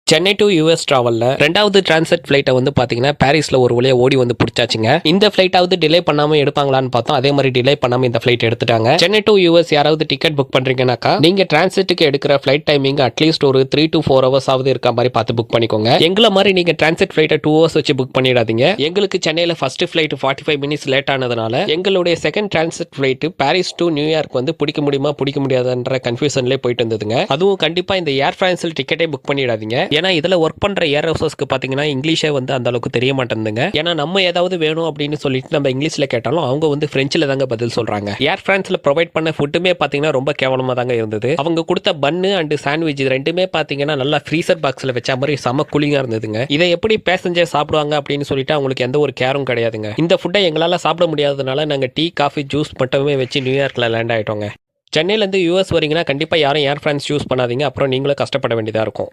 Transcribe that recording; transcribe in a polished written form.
Chennai to US டிராவலில் ரெண்டாவது transit ஃப்ளைட்டை வந்து பார்த்தீங்கன்னா பாரிஸில் ஒரு வழியாக ஓடி வந்து பிடிச்சாச்சுங்க. இந்த ஃப்ளைட்டாவது டிலே பண்ணாமல் எடுப்பாங்களான்னு பார்த்தோம். அதே மாதிரி டிலே பண்ணாமல் இந்த ஃப்ளைட் எடுத்துட்டாங்க. சென்னை டு யூஎஸ் யாராவது டிக்கெட் புக் பண்ணுறீங்கன்னாக்கா நீங்கள் டிரான்சிட்டுக்கு எடுக்கிற ஃப்ளைட் டைமிங் அட்லீஸ்ட் ஒரு 3 to 4 hours ஆகுது இருக்க மாதிரி பார்த்து புக் பண்ணிக்கோங்க. எங்களை மாதிரி நீங்கள் டிரான்சிட் ஃப்ளைட்டை 2 hours வச்சு புக் பண்ணிடாதீங்க. எங்களுக்கு சென்னையில் ஃபர்ஸ்ட் ஃப்ளைட் 45 minutes லேட் ஆனதுனால எங்களுடைய second transit flight Paris to New York வந்து பிடிக்க முடியுமா பிடிக்க முடியாதுன்ற கன்ஃபியூஷன்லேயே போயிட்டு இருந்ததுங்க. அதுவும் கண்டிப்பாக இந்த ஏர் பிரான்ஸில் டிக்கெட்டே புக் பண்ணிடாதீங்க. ஏன்னா இதில் ஒர்க் பண்ணுற ஏர் ஹோஸ்டஸ்க்கு பார்த்தீங்கன்னா இங்கிலீஷே வந்து அந்த அளவுக்கு தெரிய மாட்டேங்குதுங்க. ஏன்னா நம்ம ஏதாவது வேணும் அப்படின்னு சொல்லிட்டு நம்ம இங்கிலீஷில் கேட்டாலும் அவங்க வந்து ஃப்ரெஞ்சில் தாங்க பதில் சொல்கிறாங்க. ஏர் பிரான்ஸில் ப்ரொவைட் பண்ண ஃபுட்டுமே பார்த்தீங்கன்னா ரொம்ப கேவலமாக தாங்க இருந்தது. அவங்க கொடுத்த பன்னு அண்ட் சாண்ட்விச் ரெண்டுமே பார்த்தீங்கன்னா நல்லா ஃப்ரீசர் பாக்ஸில் வச்ச மாதிரி செம கூலிங்காக இருந்ததுங்க. இதை எப்படி பேசஞ்சர் சாப்பிடுவாங்க அப்படின்னு சொல்லிட்டு அவங்களுக்கு எந்த ஒரு கேரும் கிடையாதுங்க. இந்த ஃபுட்டை எங்களால் சாப்பிட முடியாததுனால நாங்கள் டீ காஃபி ஜூஸ் மட்டுமே வச்சு நியூயார்க்கில் லேண்ட் ஆகிட்டோங்க. சென்னையிலேருந்து யூஎஸ் வரீங்கன்னா கண்டிப்பாக யாரும் ஏர் பிரான்ஸ் யூஸ் பண்ணாதீங்க. அப்புறம் நீங்களும் கஷ்டப்பட வேண்டியதாக இருக்கும்.